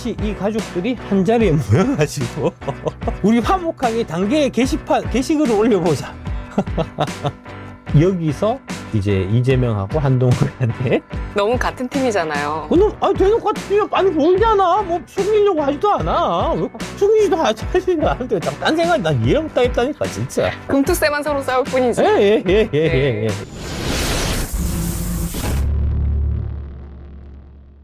다시 이 가족들이 한 자리에 모여가지고 우리 화목하게 단계 게시글을 올려보자. 여기서 이제 이재명하고 한동훈한테 너무 같은 팀이잖아요. 그럼 대놓고 같으면 많이 보이잖아. 뭐 숨기려고 하지도 않아. 숨기지도 하지도 않는데 딴 생각이 난 이해 못하겠다니까 진짜. 금투세만 서로 싸울 뿐이지. 예.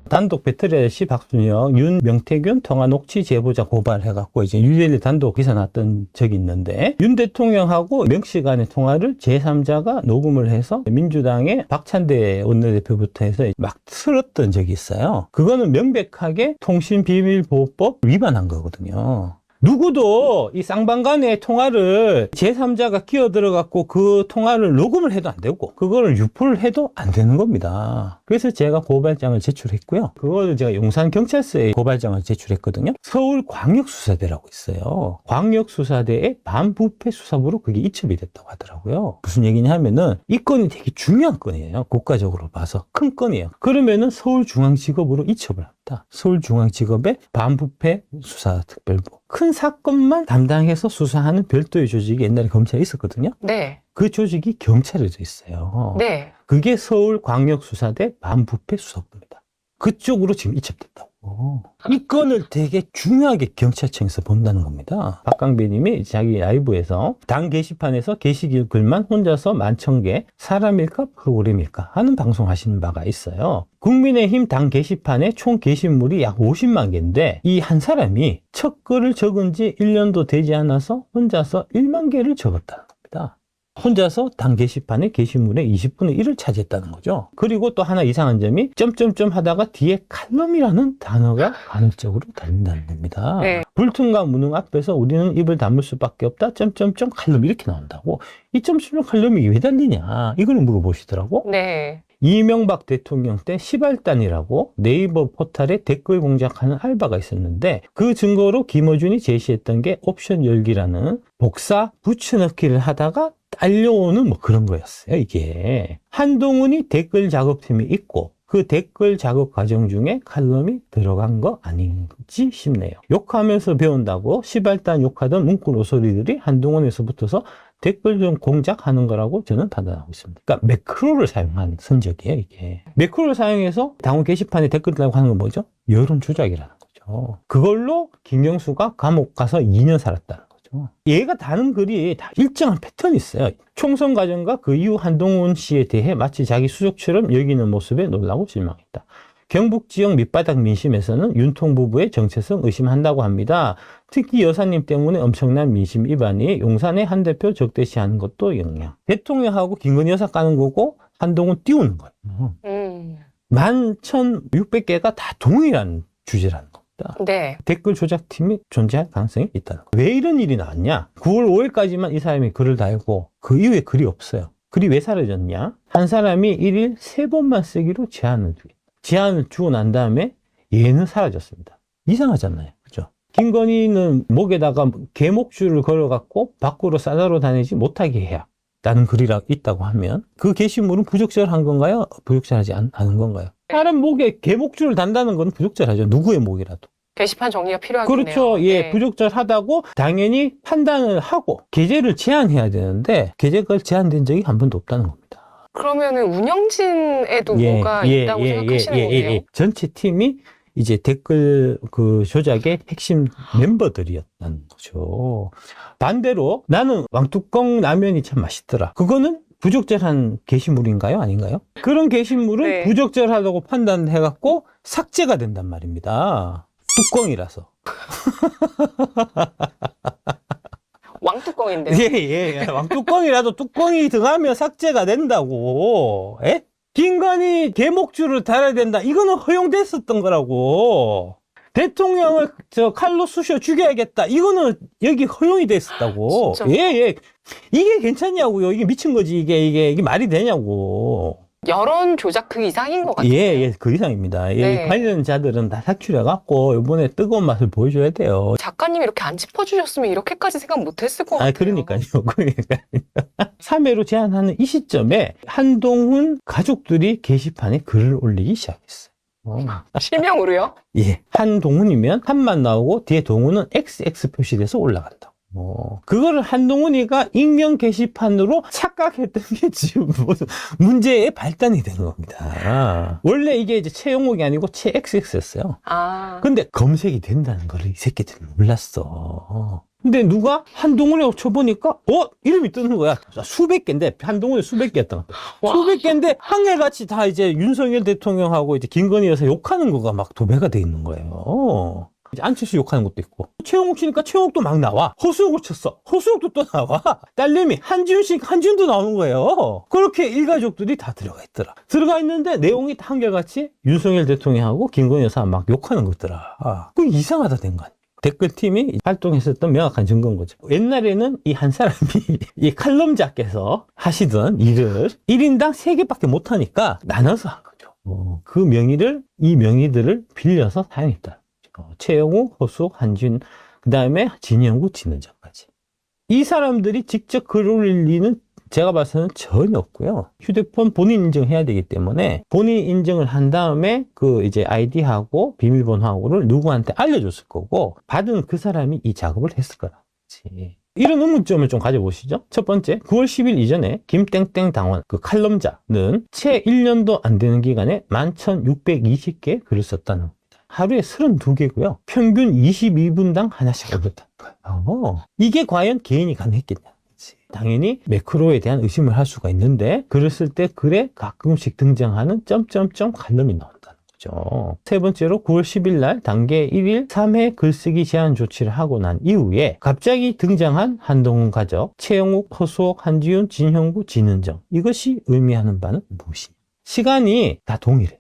단독 배터리 아저씨 박순영, 윤명태균 통화 녹취 제보자 고발해갖고 이제 유일리 단독 기사 났던 적이 있는데 윤 대통령하고 명 씨 간의 통화를 제3자가 녹음을 해서 민주당의 박찬대 원내대표부터 해서 막 틀었던 적이 있어요. 그거는 명백하게 통신비밀보호법 위반한 거거든요. 누구도 이 쌍방간의 통화를 제3자가 끼어들어갖고 그 통화를 녹음을 해도 안 되고 그거를 유포를 해도 안 되는 겁니다. 그래서 제가 고발장을 제출했고요. 그거를 제가 용산경찰서에 고발장을 제출했거든요. 서울광역수사대라고 있어요. 광역수사대의 반부패 수사부로 그게 이첩이 됐다고 하더라고요. 무슨 얘기냐 하면은 이 건이 되게 중요한 건이에요. 국가적으로 봐서 큰 건이에요. 그러면은 서울중앙지검으로 이첩을 합니다. 서울중앙지검의 반부패 수사특별부. 큰 사건만 담당해서 수사하는 별도의 조직이 옛날에 검찰에 있었거든요. 네. 그 조직이 경찰에도 있어요. 네. 그게 서울광역수사대 반부패 수사부입니다. 그쪽으로 지금 이첩됐다고. 이 건을 되게 중요하게 경찰청에서 본다는 겁니다. 박강배 님이 자기 라이브에서 당 게시판에서 게시글만 혼자서 11,000개 사람일까 프로그램일까 하는 방송하시는 바가 있어요. 국민의힘 당 게시판에 총 게시물이 약 50만 개인데 이 한 사람이 첫 글을 적은 지 1년도 되지 않아서 혼자서 1만 개를 적었다는 겁니다. 혼자서 당 게시판의 게시물의 20분의 1을 차지했다는 거죠. 그리고 또 하나 이상한 점이 점점점 하다가 뒤에 칼럼이라는 단어가 간헐적으로 달린다는 겁니다. 네. 불통과 무능 앞에서 우리는 입을 다물 수밖에 없다. 점점점 칼럼 이렇게 나온다고. 이 점점점 칼럼이 왜 달리냐 이걸 물어보시더라고. 네. 이명박 대통령 때 시발단이라고 네이버 포털에 댓글 공작하는 알바가 있었는데 그 증거로 김어준이 제시했던 게 옵션 열기라는 복사 붙여넣기를 하다가 딸려오는 뭐 그런 거였어요. 이게 한동훈이 댓글 작업팀이 있고 그 댓글 작업 과정 중에 칼럼이 들어간 거 아닌지 싶네요. 욕하면서 배운다고 시발단 욕하던 문구 로소리들이 한동훈에서 붙어서 댓글 좀 공작하는 거라고 저는 판단하고 있습니다. 그러니까 매크로를 사용한 선적이에요, 이게. 매크로를 사용해서 당원 게시판에 댓글 달고 하는 건 뭐죠? 여론 조작이라는 거죠. 그걸로 김경수가 감옥 가서 2년 살았다는 거죠. 얘가 다는 글이 다 일정한 패턴이 있어요. 총선 과정과 그 이후 한동훈 씨에 대해 마치 자기 수족처럼 여기는 모습에 놀라고 실망했다. 경북 지역 밑바닥 민심에서는 윤통 부부의 정체성 의심한다고 합니다. 특히 여사님 때문에 엄청난 민심 위반이 용산의 한 대표 적대시하는 것도 영향. 대통령하고 김건희 여사 까는 거고 한동훈 띄우는 거예요. 11,600개가 다 동일한 주제라는 겁니다. 네. 댓글 조작팀이 존재할 가능성이 있다는 거예요. 왜 이런 일이 나왔냐? 9월 5일까지만 이 사람이 글을 달고 그 이후에 글이 없어요. 글이 왜 사라졌냐? 한 사람이 1일 3번만 쓰기로 제한을 주고 난 다음에 얘는 사라졌습니다. 이상하잖아요. 그죠? 김건희는 목에다가 개목줄을 걸어갖고 밖으로 싸다로 다니지 못하게 해야 라는 글이 있다고 하면 그 게시물은 부적절한 건가요? 부적절하지 않은 건가요? 사람 목에 개목줄을 단다는 건 부적절하죠. 누구의 목이라도. 게시판 정리가 필요하겠네요. 그렇죠. 예, 네. 부적절하다고 당연히 판단을 하고 게재를 제한해야 되는데 게재가 제한된 적이 한 번도 없다는 겁니다. 그러면은 운영진에도 뭐가 있다고 생각하시는 거예요? 전체 팀이 이제 댓글 그 조작의 핵심 멤버들이었다는 거죠. 반대로 나는 왕뚜껑 라면이 참 맛있더라. 그거는 부적절한 게시물인가요? 아닌가요? 그런 게시물은 네. 부적절하다고 판단해갖고 삭제가 된단 말입니다. 뚜껑이라서. 왕뚜껑인데요. 예. 왕뚜껑이라도 뚜껑이 들어가면 삭제가 된다고. 예? 김건희 개목줄을 달아야 된다. 이거는 허용됐었던 거라고. 대통령을 칼로 쑤셔 죽여야겠다. 이거는 여기 허용이 됐었다고. 진짜요? 예. 이게 괜찮냐고요. 이게 미친 거지. 이게 말이 되냐고. 여론 조작 그 이상인 것 같아요. 예, 그 이상입니다. 네. 관련자들은 다 사출해갖고 이번에 뜨거운 맛을 보여줘야 돼요. 작가님이 이렇게 안 짚어주셨으면 이렇게까지 생각 못했을 것 같아요. 그러니까요. 3회로 제한하는 이 시점에 한동훈 가족들이 게시판에 글을 올리기 시작했어요. 실명으로요? 예. 한동훈이면 한만 나오고 뒤에 동훈은 XX 표시돼서 올라간다. 그거를 한동훈이가 익명 게시판으로 착각했던 게 지금 무슨 문제의 발단이 되는 겁니다. 원래 이게 이제 최용욱이 아니고 최XX였어요. 아. 근데 검색이 된다는 걸 이 새끼들은 몰랐어. 근데 누가 한동훈이라고 쳐보니까 이름이 뜨는 거야. 수백 개인데 한동훈이 수백 개였던 것 같아. 수백 개인데 한결같이 다 이제 윤석열 대통령하고 이제 김건희 여사 욕하는 거가 막 도배가 돼 있는 거예요. 이제 안철수 욕하는 것도 있고 최용욱 씨니까 최용욱도 막 나와. 허수옥을 쳤어. 허수옥도 또 나와. 딸내미 한지훈 씨니까 한지훈도 나오는 거예요. 그렇게 일가족들이 다 들어가 있더라. 들어가 있는데 내용이 다 한결같이 윤석열 대통령하고 김건희 여사 막 욕하는 것더라. 그게 이상하다 된 거 아니야. 댓글팀이 활동했었던 명확한 증거인 거죠. 옛날에는 이 한 사람이 이 칼럼자께서 하시던 일을 1인당 3개밖에 못하니까 나눠서 한 거죠. 이 명의들을 빌려서 사용했다. 최영우, 허수옥, 한지훈, 그 다음에 진영구, 진은정까지. 이 사람들이 직접 글 올릴 리는 제가 봐서는 전혀 없고요. 휴대폰 본인 인증해야 되기 때문에 본인 인증을 한 다음에 그 이제 아이디하고 비밀번호하고를 누구한테 알려줬을 거고 받은 그 사람이 이 작업을 했을 거라. 이런 의문점을 좀 가져보시죠. 첫 번째, 9월 10일 이전에 김땡땡 당원 그 칼럼자는 채 1년도 안 되는 기간에 11,620개 글을 썼다는 겁니다. 하루에 32개고요. 평균 22분당 하나씩 올렸다는 거예요. 이게 과연 개인이 가능했겠냐. 당연히 매크로에 대한 의심을 할 수가 있는데 글을 쓸 때 글에 가끔씩 등장하는 점점점 칼럼이 나온다는 거죠. 세 번째로 9월 10일 날 단계 1일 3회 글쓰기 제한 조치를 하고 난 이후에 갑자기 등장한 한동훈 가족, 최영욱, 허수옥, 한지훈, 진형구, 진은정. 이것이 의미하는 바는 무엇이냐. 시간이 다 동일해.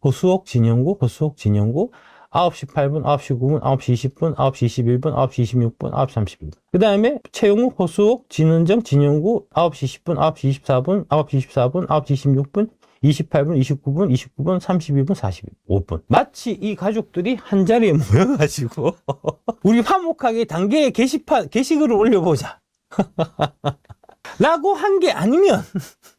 허수옥, 진형구, 허수옥, 진형구 9시 8분, 9시 9분, 9시 20분, 9시 21분, 9시 26분, 9시 31분. 그 다음에 최용욱, 허수옥, 진은정, 진영구 9시 10분, 9시 24분, 9시 24분, 9시 26분, 28분, 29분, 29분, 32분, 45분. 마치 이 가족들이 한 자리에 모여가지고 우리 화목하게 단계에 게시글을 올려보자. 라고 한 게 아니면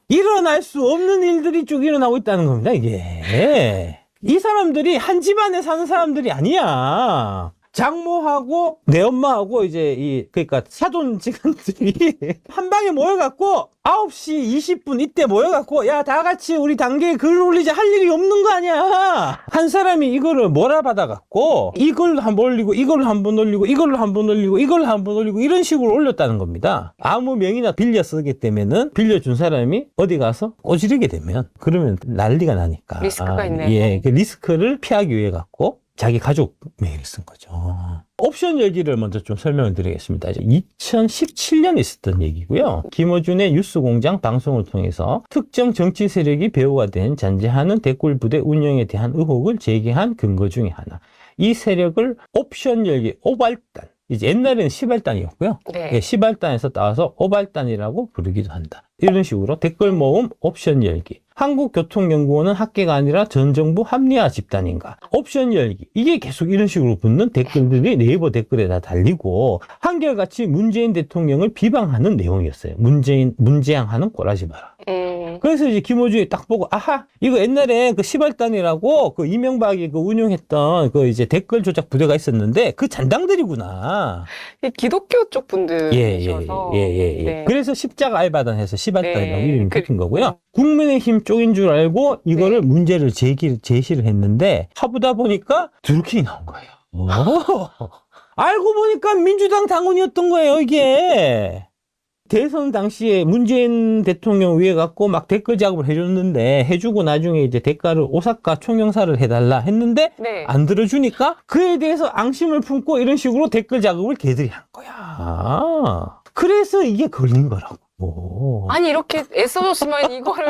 일어날 수 없는 일들이 쭉 일어나고 있다는 겁니다, 이게. 이 사람들이 한 집안에 사는 사람들이 아니야. 장모하고 내 엄마하고 이제 그러니까 사돈지간들이 한 방에 모여갖고 9시 20분 이때 모여갖고 야, 다 같이 우리 단계에 글 올리자 할 일이 없는 거 아니야. 한 사람이 이거를 몰아받아갖고 이걸 한번 올리고 이걸 한번 올리고 이걸 한번 올리고 이걸 한번 올리고 이런 식으로 올렸다는 겁니다. 아무 명의나 빌려 쓰기 때문에는 빌려준 사람이 어디 가서 꼬지르게 되면 그러면 난리가 나니까. 리스크가 있네요. 예, 그 리스크를 피하기 위해 갖고 자기 가족 메일을 쓴 거죠. 옵션 열기를 먼저 좀 설명을 드리겠습니다. 2017년에 있었던 얘기고요. 김어준의 뉴스공장 방송을 통해서 특정 정치 세력이 배후가 된 잔재하는 댓글 부대 운영에 대한 의혹을 제기한 근거 중에 하나. 이 세력을 옵션 열기, 오발단. 이제 옛날에는 시발단이었고요. 네. 예, 시발단에서 따와서 오발단이라고 부르기도 한다. 이런 식으로 댓글 모음 옵션 열기. 한국교통연구원은 학계가 아니라 전 정부 합리화 집단인가. 옵션 열기. 이게 계속 이런 식으로 붙는 댓글들이 네이버 댓글에 다 달리고 한결같이 문재인 대통령을 비방하는 내용이었어요. 문재양하는 꼬라지 마라. 그래서 이제 김어준이 딱 보고 아하, 이거 옛날에 그 시발단이라고 그 이명박이 그 운영했던 그 이제 댓글 조작 부대가 있었는데 그 잔당들이구나. 기독교 쪽 분들이셔서. 예. 네. 그래서 십자가 알바단 해서 시발단이라고 네. 이름이 붙은 거고요. 국민의힘 쪽인 줄 알고 이거를 네. 문제를 제시를 했는데 하보다 보니까 드루킹이 나온 거예요. 알고 보니까 민주당 당원이었던 거예요, 이게. 대선 당시에 문재인 대통령 위에 갖고 막 댓글 작업을 해줬는데 해주고 나중에 이제 대가를 오사카 총영사를 해달라 했는데 네. 안 들어주니까 그에 대해서 앙심을 품고 이런 식으로 댓글 작업을 걔들이 한 거야. 그래서 이게 걸린 거라고. 아니 이렇게 애써줬으면 이거를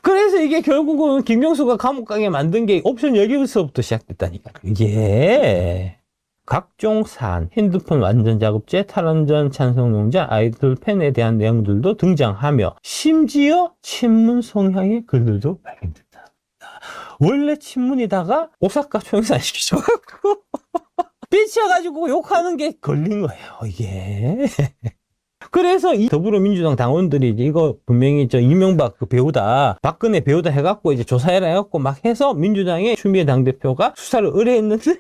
그래서 이게 결국은 김경수가 감옥 가게 만든 게 옵션 여기서부터 시작됐다니까. 이게 각종 사안, 핸드폰 완전 작업제, 탈원전 찬성용자, 아이돌 팬에 대한 내용들도 등장하며 심지어 친문 성향의 글들도 발견됐다. 원래 친문이다가 오사카 총영사 시켜줘갖고 삐쳐가지고 욕하는 게 걸린 거예요, 이게. 그래서 이 더불어민주당 당원들이 이제 이거 분명히 저 이명박 그 배우다, 박근혜 배우다 해갖고 이제 조사해라 해갖고 막 해서 민주당의 추미애 당대표가 수사를 의뢰했는데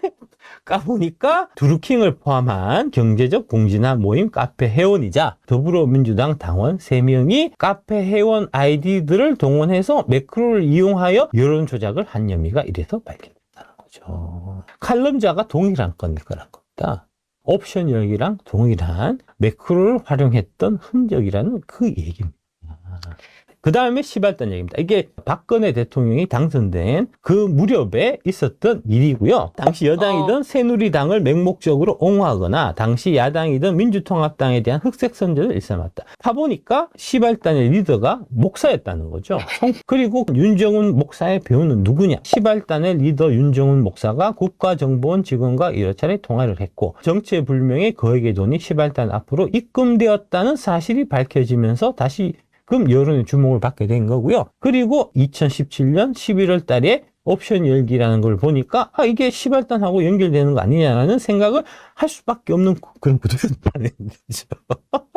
까보니까 드루킹을 포함한 경제적 공진화 모임 카페 회원이자 더불어민주당 당원 3명이 카페 회원 아이디들을 동원해서 매크로를 이용하여 여론 조작을 한 혐의가 이래서 발견됐다는 거죠. 칼럼자가 동일한 건일 거란 겁니다. 옵션 열기랑 동일한 매크로를 활용했던 흔적이라는 그 얘기입니다. 그 다음에 시발단 얘기입니다. 이게 박근혜 대통령이 당선된 그 무렵에 있었던 일이고요. 당시 여당이던 새누리당을 맹목적으로 옹호하거나 당시 야당이던 민주통합당에 대한 흑색 선전을 일삼았다. 파보니까 시발단의 리더가 목사였다는 거죠. 그리고 윤정훈 목사의 배우는 누구냐? 시발단의 리더 윤정훈 목사가 국가정보원 직원과 여러 차례 통화를 했고 정체불명의 거액의 돈이 시발단 앞으로 입금되었다는 사실이 밝혀지면서 다시 여론의 주목을 받게 된 거고요. 그리고 2017년 11월 달에 옵션 열기라는 걸 보니까 이게 시발단하고 연결되는 거 아니냐라는 생각을 할 수밖에 없는 그런 구도였다는 거죠.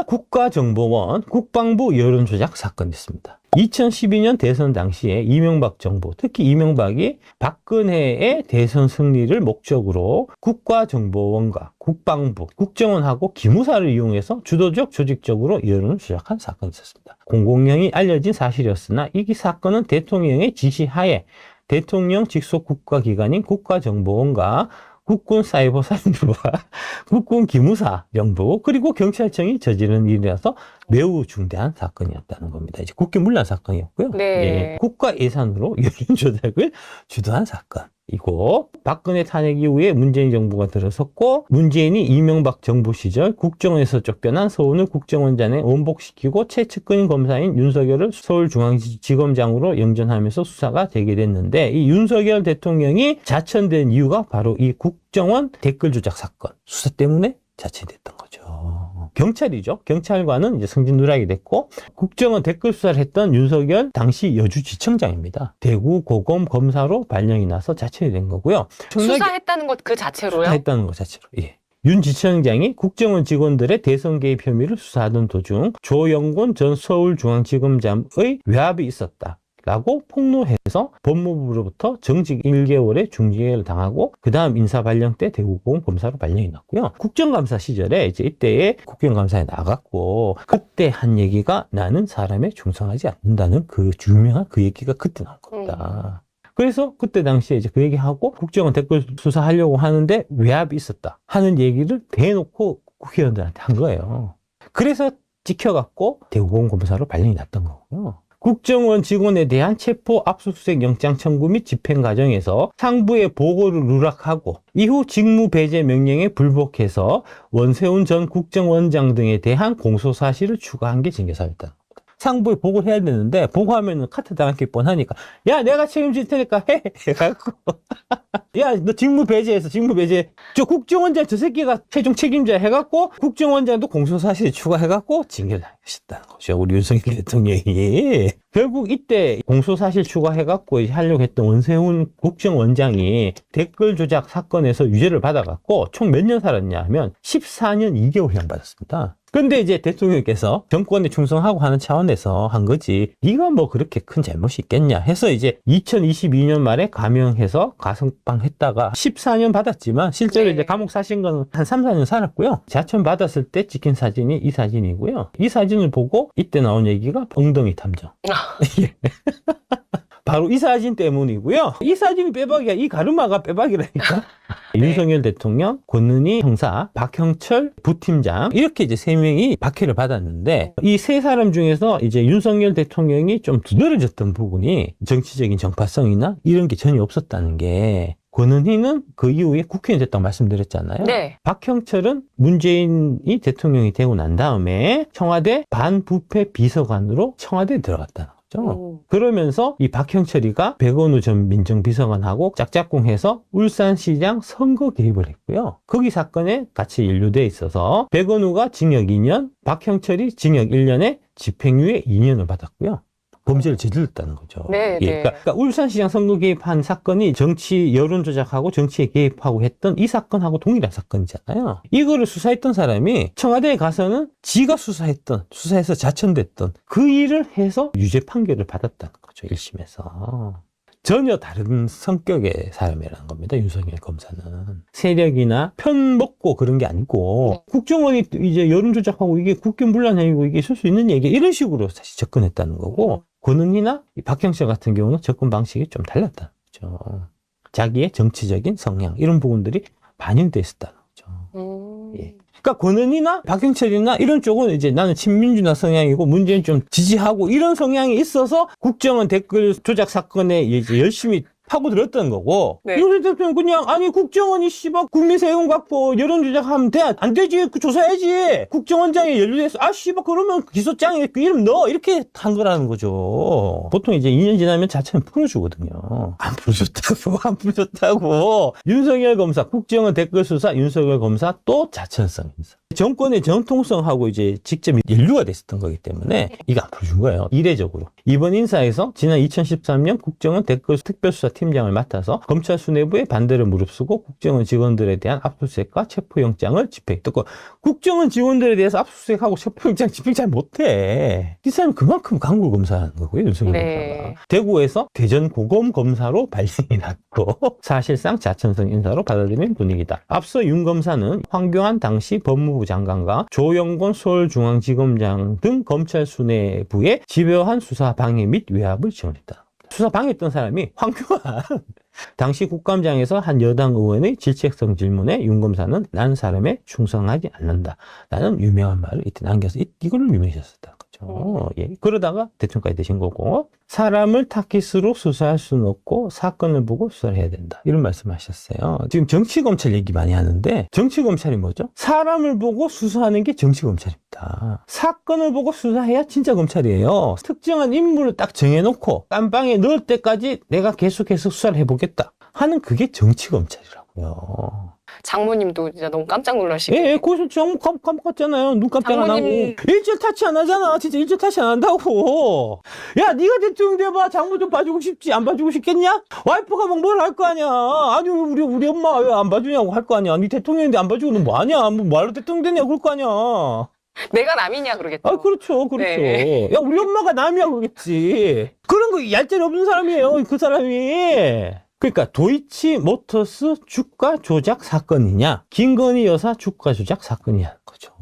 국가정보원 국방부 여론조작 사건이 있습니다. 2012년 대선 당시에 이명박 정부, 특히 이명박이 박근혜의 대선 승리를 목적으로 국가정보원과 국방부, 국정원하고 기무사를 이용해서 주도적 조직적으로 여론을 조작한 사건이 있었습니다. 공공연히 알려진 사실이었으나 이 사건은 대통령의 지시하에 대통령 직속 국가기관인 국가정보원과 국군사이버사령부와 국군기무사령부 그리고 경찰청이 저지른 일이라서 매우 중대한 사건이었다는 겁니다. 이제 국회 문란 사건이었고요. 네. 예, 국가 예산으로 여론 조작을 주도한 사건이고 박근혜 탄핵 이후에 문재인 정부가 들어섰고 문재인이 이명박 정부 시절 국정원에서 쫓겨난 서훈을 국정원장에 원복시키고 최측근 검사인 윤석열을 서울중앙지검장으로 영전하면서 수사가 재개됐는데 이 윤석열 대통령이 자천된 이유가 바로 이 국정원 댓글 조작 사건 수사 때문에 자천됐던 거죠. 경찰이죠. 경찰관은 이제 승진 누락이 됐고 국정원 댓글 수사를 했던 윤석열 당시 여주지청장입니다. 대구 고검 검사로 발령이 나서 자천이 된 거고요. 수사했다는 것 그 자체로요? 수사했다는 것 자체로. 예. 윤 지청장이 국정원 직원들의 대선 개입 혐의를 수사하던 도중 조영곤 전 서울중앙지검장의 외압이 있었다. 라고 폭로해서 법무부로부터 정직 1개월의 중징계를 당하고 그 다음 인사 발령 때 대구고검 검사로 발령이 났고요. 국정감사 시절에 이제 이때에 국정감사에 나갔고 그때 한 얘기가 나는 사람에 충성하지 않는다는 그 유명한 그 얘기가 그때 나온 겁니다. 그래서 그때 당시에 이제 그 얘기하고 국정원 댓글 수사하려고 하는데 외압이 있었다 하는 얘기를 대놓고 국회의원들한테 한 거예요. 그래서 찍혀갖고 대구고검 검사로 발령이 났던 거고요. 국정원 직원에 대한 체포 압수수색 영장 청구 및 집행 과정에서 상부의 보고를 누락하고 이후 직무 배제 명령에 불복해서 원세훈 전 국정원장 등에 대한 공소 사실을 추가한 게 징계사였다. 상부에 보고를 해야 되는데 보고하면 카트 당할 뻔하니까 야 내가 책임질 테니까 해 해갖고 야 너 직무 배제해서 직무 배제 저 국정원장 저 새끼가 최종 책임자 해갖고 국정원장도 공소사실 추가해갖고 징계를 당하셨다는 거죠. 우리 윤석열 대통령이 결국 이때 공소사실 추가해갖고 하려고 했던 원세훈 국정원장이 댓글 조작 사건에서 유죄를 받아갖고 총 몇 년 살았냐 하면 14년 2개월형 받았습니다. 근데 이제 대통령께서 정권에 충성하고 하는 차원에서 한 거지 네가 뭐 그렇게 큰 잘못이 있겠냐 해서 이제 2022년 말에 감형해서 가석방 했다가 14년 받았지만 실제로 네. 이제 감옥 사신 건 한 3, 4년 살았고요. 자천 받았을 때 찍힌 사진이 이 사진이고요. 이 사진을 보고 이때 나온 얘기가 엉덩이 탐정. 예. 바로 이 사진 때문이고요. 이 사진이 빼박이야. 이 가르마가 빼박이라니까. 네. 윤석열 대통령, 권은희 형사, 박형철 부팀장 이렇게 이제 3명이 박해를 받았는데 이 세 사람 중에서 이제 윤석열 대통령이 좀 두드러졌던 부분이 정치적인 정파성이나 이런 게 전혀 없었다는 게 권은희는 그 이후에 국회의원 됐다고 말씀드렸잖아요. 네. 박형철은 문재인이 대통령이 되고 난 다음에 청와대 반부패 비서관으로 청와대에 들어갔다는 거죠. 그러면서 이 박형철이가 백원우 전 민정비서관하고 짝짝꿍해서 울산시장 선거 개입을 했고요. 거기 사건에 같이 연루돼 있어서 백원우가 징역 2년, 박형철이 징역 1년에 집행유예 2년을 받았고요. 범죄를 저질렀다는 거죠. 네, 예, 네. 그러니까 울산시장 선거 개입한 사건이 정치 여론 조작하고 정치에 개입하고 했던 이 사건하고 동일한 사건이잖아요. 이거를 수사했던 사람이 청와대에 가서는 지가 수사해서 자천됐던 그 일을 해서 유죄 판결을 받았다는 거죠. 1심에서. 전혀 다른 성격의 사람이라는 겁니다. 윤석열 검사는. 세력이나 편 먹고 그런 게 아니고 국정원이 이제 여론 조작하고 이게 국권문란행위고 이게 있을 수 있는 얘기 이런 식으로 사실 접근했다는 거고 권은희나 박형철 같은 경우는 접근 방식이 좀 달랐다는 거죠. 자기의 정치적인 성향 이런 부분들이 반영돼 있었다는 거죠. 예. 그러니까 권은희나 박형철이나 이런 쪽은 이제 나는 친민주나 성향이고 문재인 좀 지지하고 이런 성향이 있어서 국정원 댓글 조작 사건에 이제 열심히 파고들었던 거고 네. 이런 대통령 그냥 아니 국정원이 씨발 국민 세금 갖고 여론 조작하면 돼 안 되지 그 조사해야지 국정원장에 연루돼서 아 씨발 그러면 기소장에 그 이름 넣어 이렇게 한 거라는 거죠. 보통 이제 2년 지나면 자체는 풀어주거든요. 안 풀어줬다고 윤석열 검사 국정원 댓글 수사 윤석열 검사 또 자천성 인사 정권의 정통성하고 이제 직접 연루가 됐었던 거기 때문에 이거 안 풀어준 거예요. 이례적으로 이번 인사에서 지난 2013년 국정원 댓글 특별수사팀장을 맡아서 검찰 수뇌부의 반대를 무릅쓰고 국정원 직원들에 대한 압수수색과 체포영장을 집행했고 국정원 직원들에 대해서 압수수색하고 체포영장 집행 잘 못해. 이 사람이 그만큼 강물 검사하는 거고요. 윤석열 검사가. 대구에서 대전고검 검사로 발령이 났고 사실상 자천성 인사로 받아들이는 분위기다. 앞서 윤 검사는 황교안 당시 법무부 장관과 조영곤 서울중앙지검장 등 검찰 수뇌부의 집요한 수사 방해 및 외압을 지원했다. 수사 방해했던 사람이 황교안. 당시 국감장에서 한 여당 의원의 질책성 질문에 윤 검사는 난 사람에 충성하지 않는다. 라는 유명한 말을 이때 남겨서 이거를 유명해졌었다는 거죠. 예. 그러다가 대통령까지 되신 거고 사람을 타깃으로 수사할 수는 없고 사건을 보고 수사를 해야 된다. 이런 말씀하셨어요. 지금 정치검찰 얘기 많이 하는데 정치검찰이 뭐죠? 사람을 보고 수사하는 게 정치검찰입니다. 사건을 보고 수사해야 진짜 검찰이에요. 특정한 인물을 딱 정해놓고 깜방에 넣을 때까지 내가 계속해서 수사를 해보겠다 하는 그게 정치검찰이라고요. 장모님도 진짜 너무 깜짝 놀라시고. 예, 거기서 좀 깜깜깜깜잖아요. 눈 깜짝 안 하고. 일절 타치 안 하잖아. 진짜 일절 타치 안 한다고. 야, 네가 대통령 돼봐. 장모 좀 봐주고 싶지. 안 봐주고 싶겠냐? 와이프가 막 뭘 할 거 아니야. 아니, 우리 엄마 왜 안 봐주냐고 할 거 아니야. 네 대통령인데 안 봐주고 너 뭐 하냐? 뭐 말로 대통령 됐냐? 그럴 거 아니야. 내가 남이냐 그러겠죠. 아, 그렇죠. 네. 야, 우리 엄마가 남이야 그러겠지. 그런 거 얄짤이 없는 사람이에요. 그 사람이. 그러니까 도이치모터스 주가 조작 사건이냐 김건희 여사 주가 조작 사건이냐는 거죠.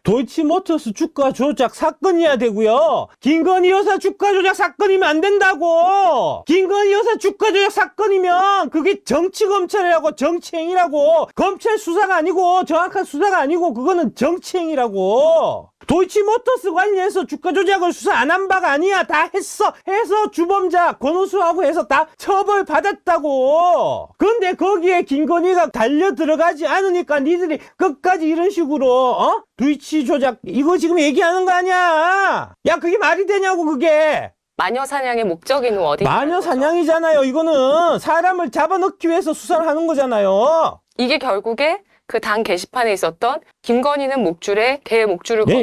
도이치모터스 주가 조작 사건이어야 되고요. 김건희 여사 주가 조작 사건이면 안 된다고. 김건희 여사 주가 조작 사건이면 그게 정치검찰이라고 정치행위라고. 검찰 수사가 아니고 정확한 수사가 아니고 그거는 정치행위라고. 도이치모터스 관련해서 주가 조작을 수사 안 한 바가 아니야. 다 해서 주범자 권오수하고 해서 다 처벌받았다고. 근데 거기에 김건희가 달려 들어가지 않으니까 니들이 끝까지 이런 식으로 도이치 조작 이거 지금 얘기하는 거 아니야. 야 그게 말이 되냐고 그게. 마녀 사냥의 목적은 어디? 마녀 사냥이잖아요. 이거는 사람을 잡아넣기 위해서 수사를 하는 거잖아요. 이게 결국에 그 당 게시판에 있었던 김건희는 목줄에 개 목줄을 걸어서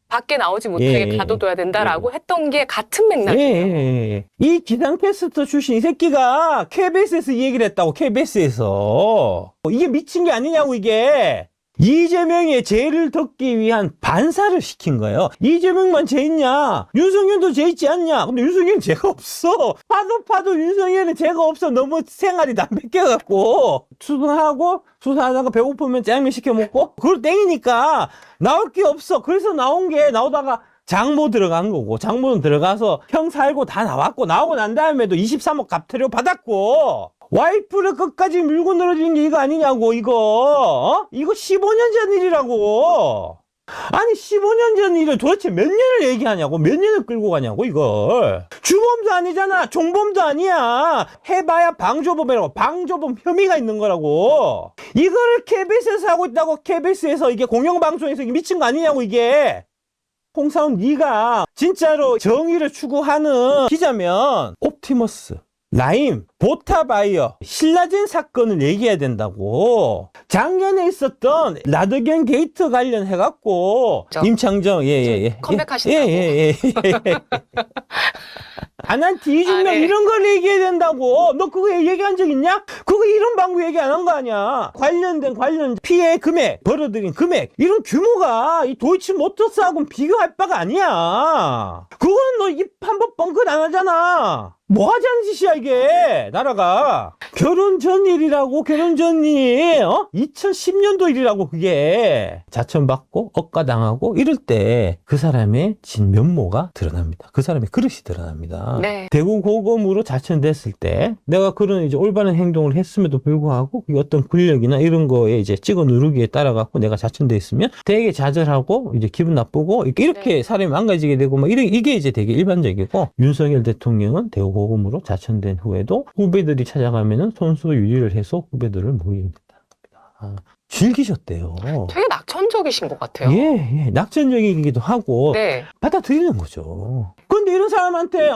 밖에 나오지 못하게 가둬둬야 된다라고 했던 게 같은 맥락이에요. 이 기상캐스터 출신 이 새끼가 KBS에서 이 얘기를 했다고. KBS에서 이게 미친 게 아니냐고 이게. 이재명의 죄를 덮기 위한 반사를 시킨 거예요. 이재명만 죄 있냐? 윤석열도 죄 있지 않냐? 근데 윤석열은 죄가 없어. 파도 윤석열은 죄가 없어. 너무 생활이 담백해갖고 수사하다가 배고프면 짜장면 시켜 먹고 그걸 땡이니까 나올 게 없어. 그래서 나오다가 장모 들어간 거고 장모는 들어가서 형 살고 다 나왔고 나오고 난 다음에도 23억 갑태료 받았고 와이프를 끝까지 밀고 늘어지는 게 이거 아니냐고 이거 15년 전 일이라고. 아니 15년 전 일을 도대체 몇 년을 얘기하냐고. 몇 년을 끌고 가냐고 이걸. 주범도 아니잖아. 종범도 아니야. 해봐야 방조범이라고. 방조범 혐의가 있는 거라고. 이거를 KBS에서 하고 있다고. KBS에서 이게 공영방송에서 이게 미친 거 아니냐고 이게. 홍사훈 네가 진짜로 정의를 추구하는 기자면 옵티머스 라임, 보타바이어, 신라젠 사건을 얘기해야 된다고. 작년에 있었던 라더겐 게이트 관련해갖고 임창정 컴백하신다고. 아난티 이중명 네. 이런 걸 얘기해야 된다고. 너 그거 얘기한 적 있냐? 그거 이런 방법 얘기 안 한 거 아니야. 관련 피해 금액, 벌어들인 금액 이런 규모가 이 도이치모터스하고는 비교할 바가 아니야. 그건 너 입 한 번 뻥끗 안 하잖아. 뭐 하자는 짓이야 이게. 나라가 결혼 전 일이라고. 결혼 전 일 2010년도 일이라고. 그게 자천받고 억가당하고 이럴 때 그 사람의 진면모가 드러납니다. 그 사람의 그릇이 드러납니다. 네. 대구 고검으로 자천됐을 때 내가 그런 이제 올바른 행동을 했음에도 불구하고 그게 어떤 권력이나 이런 거에 이제 찍어 누르기에 따라 갖고 내가 자천돼 있으면 되게 좌절하고 이제 기분 나쁘고 이렇게 네. 사람이 망가지게 되고 막 이게 이제 되게 일반적이고, 윤석열 대통령은 대구 고검으로 자천된 후에도 후배들이 찾아가면은 손수 유지를 해서 후배들을 모입니다. 즐기셨대요. 되게 낙천적이신 것 같아요. 예, 낙천적이기도 하고 네. 받아들이는 거죠. 근데 이런 사람한테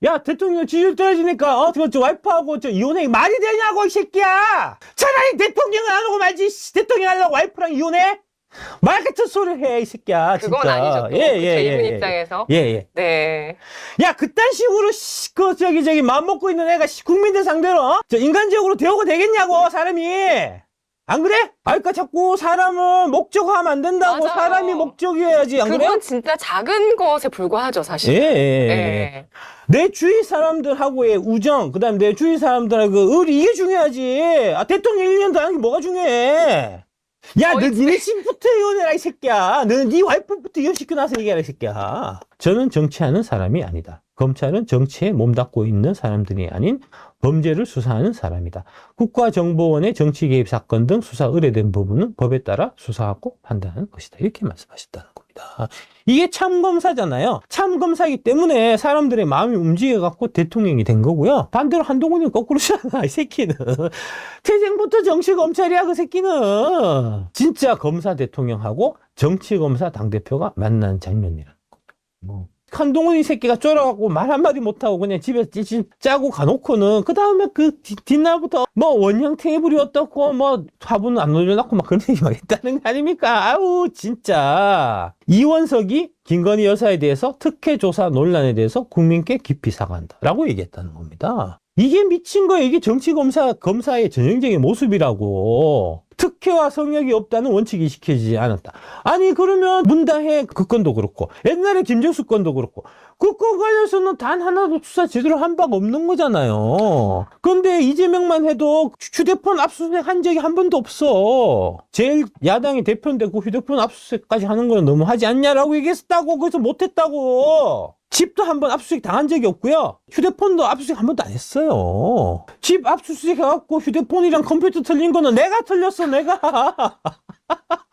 야, 대통령 지지율 떨어지니까 저 와이프하고 이혼해. 말이 되냐고 이 새끼야. 차라리 대통령을 안 하고 말지. 대통령 하려고 와이프랑 이혼해? 말 같은 소리를 해 이 새끼야. 그건 진짜. 아니죠. 또. 예, 이분 입장에서. 예. 네. 야, 그딴 식으로 저기 마음 먹고 있는 애가 국민들 상대로 저 인간적으로 대우가 되겠냐고 사람이. 안 그래? 그러니까 자꾸 사람은 목적화하면 안 된다고. 맞아요. 사람이 목적이어야지. 안 그래? 그건 진짜 작은 것에 불과하죠, 사실. 예. 네. 내 주위 사람들하고의 우정, 그 다음에 내 주위 사람들하고 그 의리, 이게 중요하지. 대통령 1년 더 하는 게 뭐가 중요해? 야, 너 니네 집부터 이혼해라, 이 새끼야. 너는 네 와이프부터 이혼시켜놔서 얘기해라, 이 새끼야. 저는 정치하는 사람이 아니다. 검찰은 정치에 몸담고 있는 사람들이 아닌 범죄를 수사하는 사람이다. 국가정보원의 정치 개입 사건 등 수사 의뢰된 부분은 법에 따라 수사하고 판단하는 것이다. 이렇게 말씀하셨다는 겁니다. 이게 참검사잖아요. 참검사이기 때문에 사람들의 마음이 움직여갖고 대통령이 된 거고요. 반대로 한동훈은 거꾸로잖아, 이 새끼는. 태생부터 정치검찰이야, 그 새끼는. 진짜 검사 대통령하고 정치검사 당대표가 만난 장면이라는 겁니다. 한동훈 이 새끼가 쫄아갖고 말 한마디 못하고 그냥 집에 짜고 가놓고는 그 다음에 그 뒷날부터 뭐 원형 테이블이 어떻고 뭐 화분 안 올려놓고 막 그런 얘기 막 했다는 거 아닙니까? 아우 진짜. 이원석이 김건희 여사에 대해서 특혜조사 논란에 대해서 국민께 깊이 사과한다 라고 얘기했다는 겁니다. 이게 미친 거예요. 이게 검사의 전형적인 모습이라고. 특혜와 성역이 없다는 원칙이 지켜지지 않았다. 아니 그러면 문다혜 그 건도 그렇고 옛날에 김정수 건도 그렇고 그 건 관련해서는 단 하나도 수사 제대로 한 바가 없는 거잖아요. 그런데 이재명만 해도 휴대폰 압수수색 한 적이 한 번도 없어. 제일 야당의 대표인데 그 휴대폰 압수수색까지 하는 건 너무하지 않냐라고 얘기했다고. 그래서 못했다고. 집도 한번 압수수색 당한 적이 없고요. 휴대폰도 압수수색 한 번도 안 했어요. 집 압수수색 해갖고 휴대폰이랑 컴퓨터 틀린 거는 내가 틀렸어, 내가.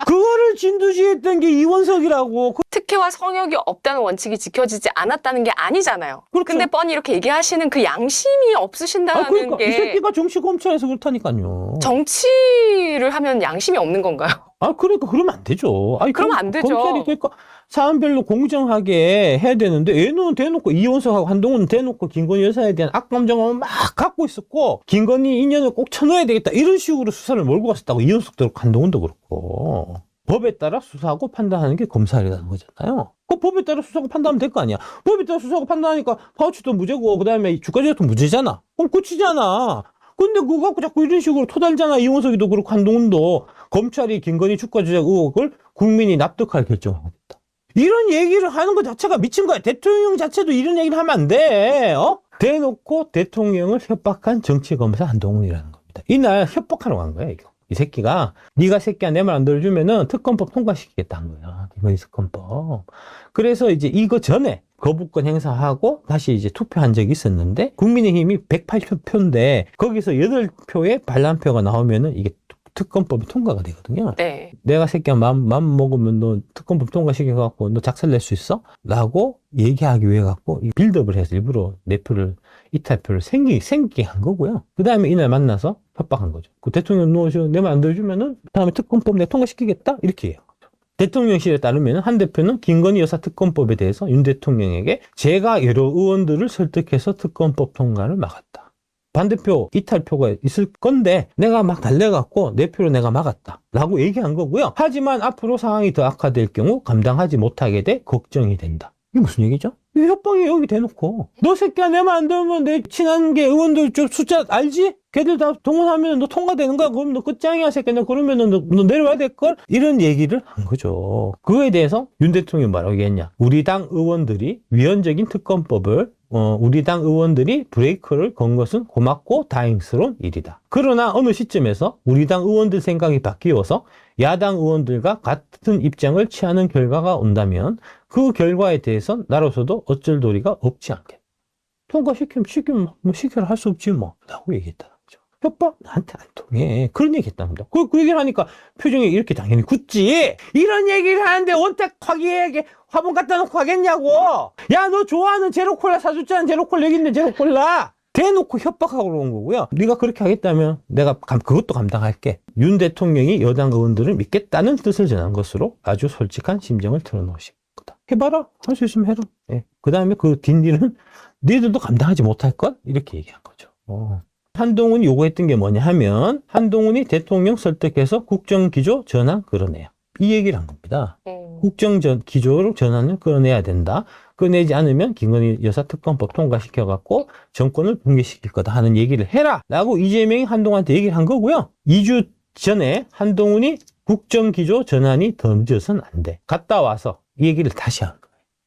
그거를 진두지휘했던 게 이원석이라고. 특혜와 성역이 없다는 원칙이 지켜지지 않았다는 게 아니잖아요. 그렇죠. 근데 뻔히 이렇게 얘기하시는 그 양심이 없으신다는 그러니까 게 이 새끼가 정치검찰에서 그렇다니까요. 정치를 하면 양심이 없는 건가요? 그러니까 그러면 안 되죠. 그러면 안 되죠. 검찰이 그러니까 사안별로 공정하게 해야 되는데 얘는 대놓고 이원석하고 한동훈은 대놓고 김건희 여사에 대한 악감정을 막 갖고 있었고 김건희 인연을 꼭 쳐넣어야 되겠다 이런 식으로 수사를 몰고 갔었다고. 이원석도 그렇고 한동훈도 그렇고. 법에 따라 수사하고 판단하는 게 검찰이라는 거잖아요. 그 법에 따라 수사하고 판단하면 될 거 아니야. 법에 따라 수사하고 판단하니까 파우치도 무죄고 그다음에 주가조작도 무죄잖아. 그럼 끝이잖아. 근데 그거 갖고 자꾸 이런 식으로 토달잖아. 이원석이도 그렇고 한동훈도. 검찰이 김건희 주가조작 의혹을 국민이 납득할 결정을 하겠다. 이런 얘기를 하는 것 자체가 미친 거야. 대통령 자체도 이런 얘기를 하면 안 돼. 대놓고 대통령을 협박한 정치검사 한동훈이라는 겁니다. 이날 협박하러 간 거야, 이거. 이 새끼가 네가 새끼야 내 말 안 들어주면은 특검법 통과시키겠다 한 거야. 김건희 특검법. 그래서 이제 이거 전에 거부권 행사하고 다시 이제 투표한 적이 있었는데 국민의힘이 108표인데 거기서 8표의 반란표가 나오면은 이게 특검법이 통과가 되거든요. 네. 내가 새끼야 마음 먹으면 너 특검법 통과시켜갖고 너 작살낼 수 있어? 라고 얘기하기 위해 갖고 빌드업을 해서 일부러 내 표를 이탈표를 생기게 한 거고요. 그 다음에 이날 만나서 협박한 거죠. 그 대통령 누워서 내 말 안 들어주면은 다음에 특검법 내가 통과시키겠다? 이렇게 해요. 대통령실에 따르면 한 대표는 김건희 여사 특검법에 대해서 윤 대통령에게 제가 여러 의원들을 설득해서 특검법 통과를 막았다. 반대표 이탈표가 있을 건데 내가 막 달래갖고 내 표로 내가 막았다 라고 얘기한 거고요. 하지만 앞으로 상황이 더 악화될 경우 감당하지 못하게 돼 걱정이 된다. 이게 무슨 얘기죠? 이 협박이 여기 대놓고 너 새끼야 내 말 안 들으면 내 친한 게 의원들 좀 숫자 알지? 걔들 다 동원하면 너 통과되는 거야. 그럼 너 끝장이야 새끼야. 너 그러면 너 내려와야 될걸? 이런 얘기를 한 거죠. 그거에 대해서 윤 대통령이 뭐라고 얘기했냐. 우리 당 의원들이 위헌적인 특검법을 우리 당 의원들이 브레이크를 건 것은 고맙고 다행스러운 일이다. 그러나 어느 시점에서 우리 당 의원들 생각이 바뀌어서 야당 의원들과 같은 입장을 취하는 결과가 온다면 그 결과에 대해선 나로서도 어쩔 도리가 없지 않겠다. 통과시키면 뭐 시켜라 할 수 없지 뭐 라고 얘기했다. 협박 나한테 안 통해. 그런 얘기 했다는 겁니다. 그 얘기를 하니까 표정이 이렇게 당연히 굳지. 이런 얘기를 하는데 원탁하게 화분 갖다 놓고 하겠냐고. 야, 너 좋아하는 제로콜라 사줬잖아. 제로콜라 여기 있네. 제로콜라. 대놓고 협박하고 그런 거고요. 네가 그렇게 하겠다면 내가 그것도 감당할게. 윤 대통령이 여당 의원들을 믿겠다는 뜻을 전한 것으로 아주 솔직한 심정을 털어놓으신 거다. 해봐라. 할 수 있으면 해라. 예. 그 다음에 그 뒷일은 니들도 감당하지 못할 것? 이렇게 얘기한 거죠. 한동훈이 요구했던 게 뭐냐 하면 한동훈이 대통령 설득해서 국정기조 전환 끌어내요. 이 얘기를 한 겁니다. 국정기조로 전환을 끌어내야 된다. 끌어내지 않으면 김건희 여사 특검법 통과시켜갖고 정권을 붕괴시킬 거다 하는 얘기를 해라! 라고 이재명이 한동훈한테 얘기를 한 거고요. 2주 전에 한동훈이 국정기조 전환이 더 늦어서는 안 돼. 갔다 와서 이 얘기를 다시 한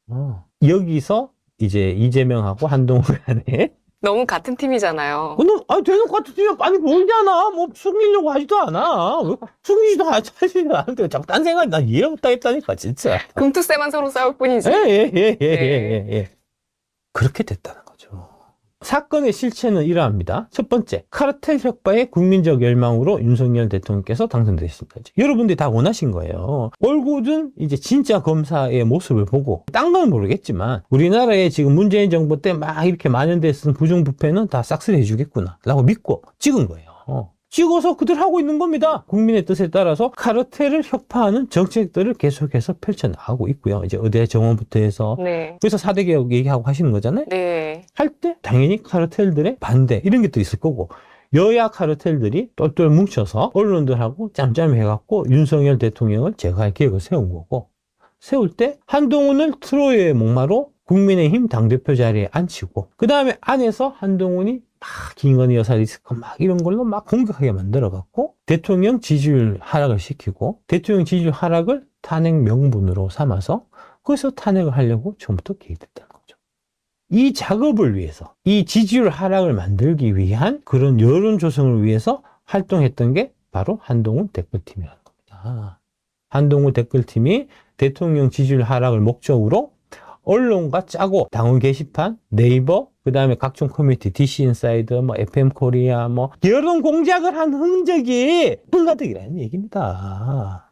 거예요. 여기서 이제 이재명하고 한동훈 간에 너무 같은 팀이잖아요. 대놓고 같은 팀이 아니 모르잖아. 뭐 숨기려고 하지도 않아. 숨기지도 하지도 않는데 자꾸 딴 생각이 나 이해 못하겠다니까 진짜. 금투세만 서로 싸울 뿐이지. 예. 그렇게 됐다는 거죠. 사건의 실체는 이러합니다. 첫 번째, 카르텔 혁파의 국민적 열망으로 윤석열 대통령께서 당선됐습니다. 여러분들이 다 원하신 거예요. 얼굴은 이제 진짜 검사의 모습을 보고, 딴 건 모르겠지만, 우리나라에 지금 문재인 정부 때 막 이렇게 만연됐던 부정부패는 다 싹쓸이 해주겠구나. 라고 믿고 찍은 거예요. 찍어서 그들 하고 있는 겁니다. 국민의 뜻에 따라서 카르텔을 혁파하는 정책들을 계속해서 펼쳐나가고 있고요. 이제 의대 정원부터 해서. 네. 그래서 4대 개혁 얘기하고 하시는 거잖아요. 네. 할 때 당연히 카르텔들의 반대 이런 게 또 있을 거고 여야 카르텔들이 똘똘 뭉쳐서 언론들하고 짬짬해갖고 윤석열 대통령을 제거할 계획을 세운 거고 세울 때 한동훈을 트로이의 목마로 국민의힘 당대표 자리에 앉히고 그 다음에 안에서 한동훈이 막 김건희 여사 리스크 막 이런 걸로 막 공격하게 만들어갖고 대통령 지지율 하락을 시키고 대통령 지지율 하락을 탄핵 명분으로 삼아서 거기서 탄핵을 하려고 처음부터 계획됐다는 거죠. 이 작업을 위해서 이 지지율 하락을 만들기 위한 그런 여론 조성을 위해서 활동했던 게 바로 한동훈 댓글팀이라는 겁니다. 한동훈 댓글팀이 대통령 지지율 하락을 목적으로 언론과 짜고 당원 게시판, 네이버, 그 다음에 각종 커뮤니티, DC인사이더, FM 코리아, 여론 공작을 한 흔적이 흥가득이라는 얘기입니다.